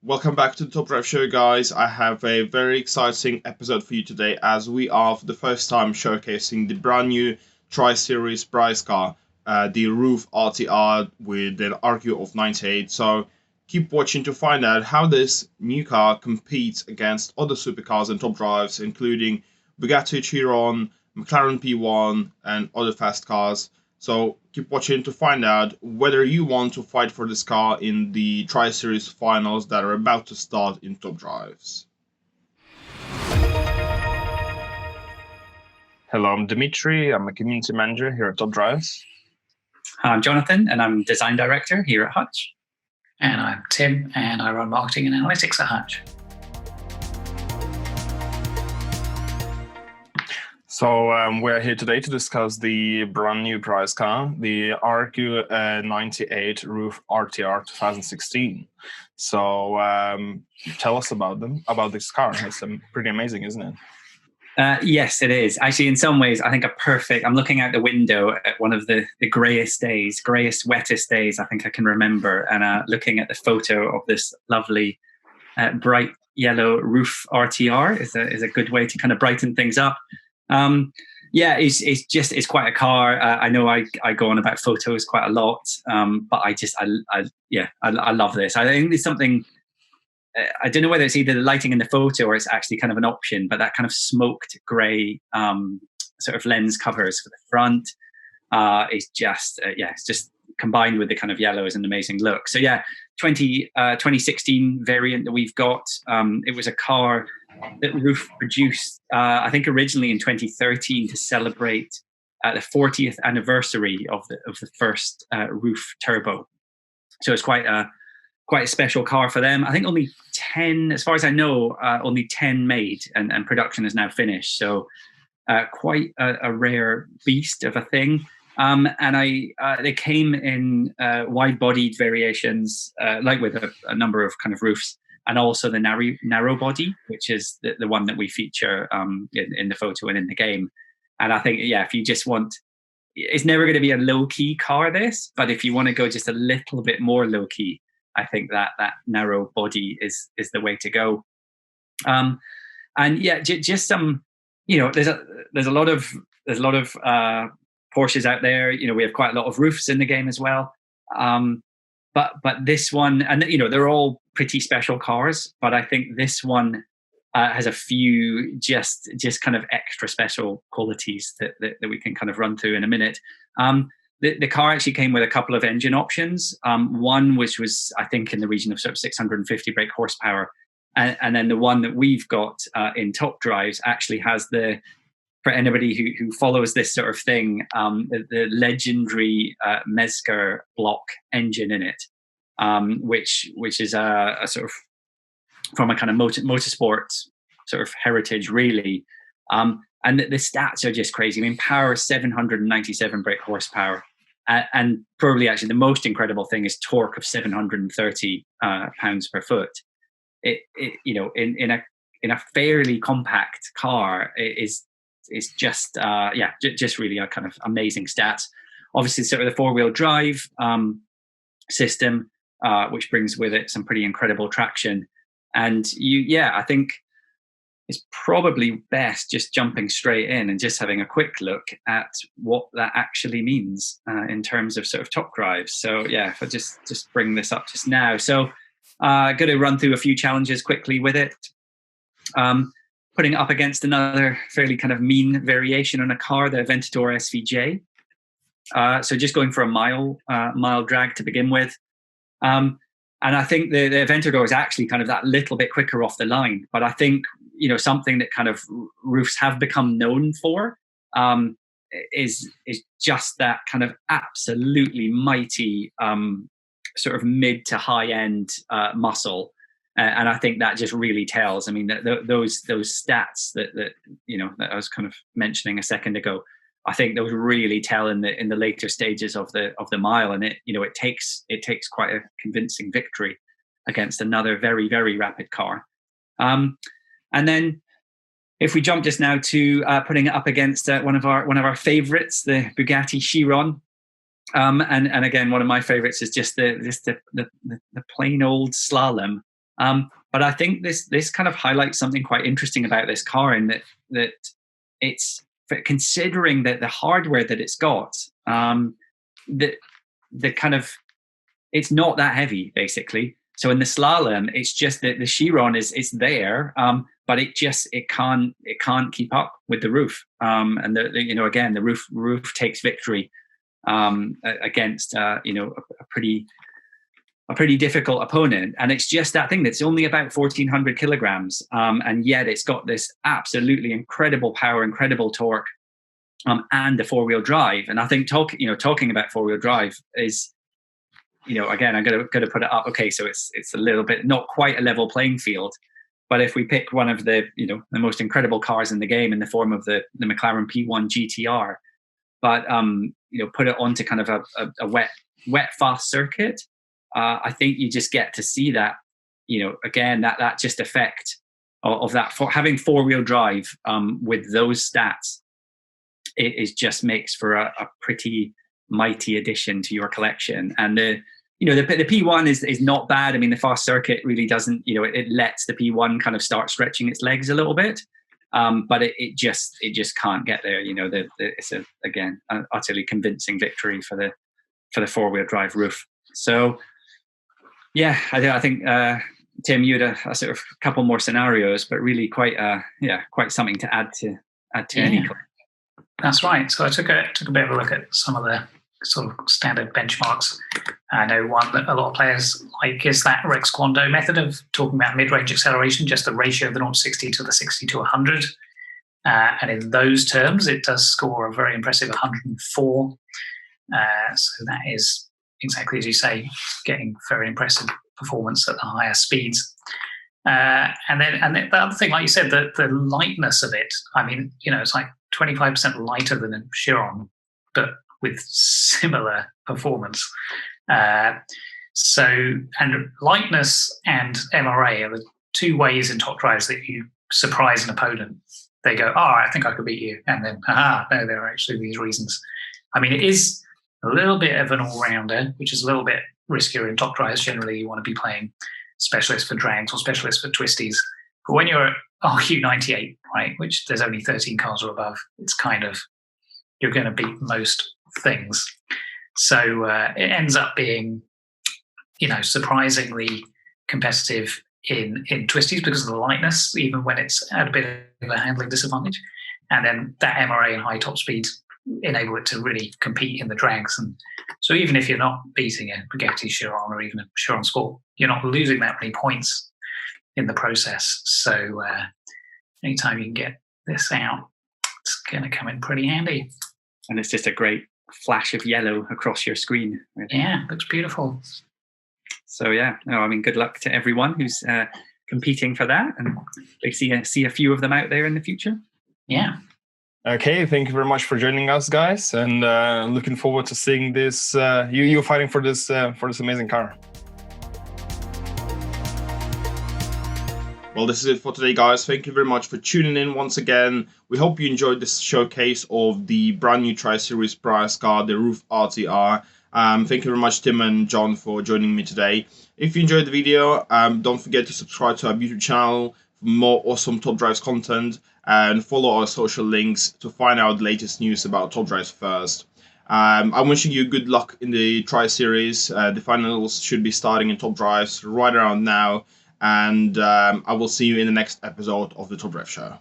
Welcome back to the Top Drive Show, guys. I have a very exciting episode for you today as we are for the first time showcasing the brand new Tri-Series prize car, the Ruf RtR with an RQ of 98. So keep watching to find out how this new car competes against other supercars and top drives, including Bugatti Chiron, McLaren P1, and other fast cars. So keep watching to find out whether you want to fight for this car in the Tri-Series Finals that are about to start in Top Drives. Hello, I'm Dimitri. I'm a community manager here at Top Drives. I'm Jonathan, and I'm design director here at Hutch. And I'm Tim, and I run marketing and analytics at Hutch. So we're here today to discuss the brand new prize car, the RQ98 Ruf RtR 2016. So tell us about this car. It's pretty amazing, isn't it? Yes, it is. Actually, in some ways, I think I'm looking out the window at one of the greyest, wettest days I think I can remember, and looking at the photo of this lovely bright yellow Ruf RtR is a good way to kind of brighten things up. It's quite a car. I know I go on about photos quite a lot, but I love this. I think there's something. I don't know whether it's either the lighting in the photo or it's actually kind of an option, but that kind of smoked grey sort of lens covers for the front is just it's just combined with the kind of yellow is an amazing look. So 2016 variant that we've got. It was a car that Ruf produced, I think originally in 2013 to celebrate the 40th anniversary of the first Ruf Turbo. So it's quite a special car for them. I think only 10, as far as I know, only 10 made, and production is now finished. So quite a rare beast of a thing. They came in wide-bodied variations, like with a number of kind of Rufs, and also the narrow body, which is the one that we feature in the photo and in the game. And I think, if you just want, it's never going to be a low-key car, but if you want to go just a little bit more low-key, I think that narrow body is the way to go. Just some, there's a lot of Porsches out there. We have quite a lot of Rufs in the game as well. But this one, and they're all pretty special cars, but I think this one has a few just kind of extra special qualities that we can kind of run through in a minute. The car actually came with a couple of engine options. One which was, I think, in the region of sort of 650 brake horsepower, and then the one that we've got in Top Drives actually has for anybody who follows this sort of thing, the legendary Mezger block engine in it, which is a sort of from a kind of motorsport sort of heritage, really. And the stats are just crazy. I mean, power 797 brake horsepower, and probably actually the most incredible thing is torque of 730 pounds per foot. In a fairly compact car, is just just really a kind of amazing stats. Obviously, sort of the four-wheel drive system, which brings with it some pretty incredible traction. And I think it's probably best just jumping straight in and just having a quick look at what that actually means in terms of sort of top drives. So if I just bring this up just now. So going to run through a few challenges quickly with it. Putting it up against another fairly kind of mean variation on a car, the Aventador SVJ. So just going for a mile drag to begin with. And I think the Aventador is actually kind of that little bit quicker off the line. But I think, something that kind of Rufs have become known for is just that kind of absolutely mighty sort of mid to high end muscle. And I think that just really tells. I mean, those stats that I was kind of mentioning a second ago, I think those really tell in the later stages of the mile, and it takes quite a convincing victory against another very, very rapid car. And then if we jump just now to putting it up against one of our favorites, the Bugatti Chiron. And again, one of my favorites is just the plain old slalom But I think this kind of highlights something quite interesting about this car, in that it's, considering that the hardware that it's got, the kind of, it's not that heavy basically. So in the slalom, it's just that the Chiron is there, but it can't keep up with the Ruf. And again, the Ruf takes victory against a pretty difficult opponent. And it's just that thing that's only about 1,400 kilograms, and yet it's got this absolutely incredible power, incredible torque, and the four-wheel drive. And I think talking about four-wheel drive is, again, I'm gonna put it up. Okay, so it's a little bit, not quite a level playing field, but if we pick one of the the most incredible cars in the game in the form of the McLaren P1 GTR, but put it onto kind of a wet fast circuit, I think you just get to see that, again, that just effect of that, for having four-wheel drive with those stats, it just makes for a pretty mighty addition to your collection. And the P1 is not bad. I mean, the fast circuit really doesn't, it lets the P1 kind of start stretching its legs a little bit, but it just can't get there. It's again an utterly convincing victory for the four-wheel drive Ruf. So yeah, I think Tim, you had a sort of couple more scenarios, but really quite something to add to any club. That's right. So I took a bit of a look at some of the sort of standard benchmarks. I know one that a lot of players like is that Rex Kwando method of talking about mid-range acceleration, just the ratio of the 0-60 to the 60 to 100. And in those terms, it does score a very impressive 104. So that is exactly as you say, getting very impressive performance at the higher speeds. And then the other thing, like you said, the lightness of it. I mean, it's like 25% lighter than a Chiron, but with similar performance. And lightness and MRA are the two ways in top drives that you surprise an opponent. They go, I think I could beat you. And then, no, there are actually these reasons. I mean, it is a little bit of an all-rounder, which is a little bit riskier in top drives. Generally, you want to be playing specialists for drags or specialists for twisties. But when you're at RQ98, right, which there's only 13 cars or above, it's kind of, you're going to beat most things. So it ends up being, surprisingly competitive in twisties because of the lightness, even when it's at a bit of a handling disadvantage. And then that MRA and high top speed enable it to really compete in the drags. And so even if you're not beating a Bugatti Chiron or even a Chiron Sport, you're not losing that many points in the process. So anytime you can get this out, it's going to come in pretty handy. And it's just a great flash of yellow across your screen. Yeah, looks beautiful. So yeah, good luck to everyone who's competing for that, and we see a few of them out there in the future. Yeah. Okay, thank you very much for joining us, guys, and looking forward to seeing this. You fighting for this amazing car. Well, this is it for today, guys. Thank you very much for tuning in once again. We hope you enjoyed this showcase of the brand new Tri-Series prize car, the Ruf RtR. Thank you very much, Tim and John, for joining me today. If you enjoyed the video, don't forget to subscribe to our YouTube channel for more awesome Top Drives content, and follow our social links to find out the latest news about Top Drives first. I'm wishing you good luck in the Tri-Series. The finals should be starting in Top Drives right around now. And I will see you in the next episode of the Top Drive Show.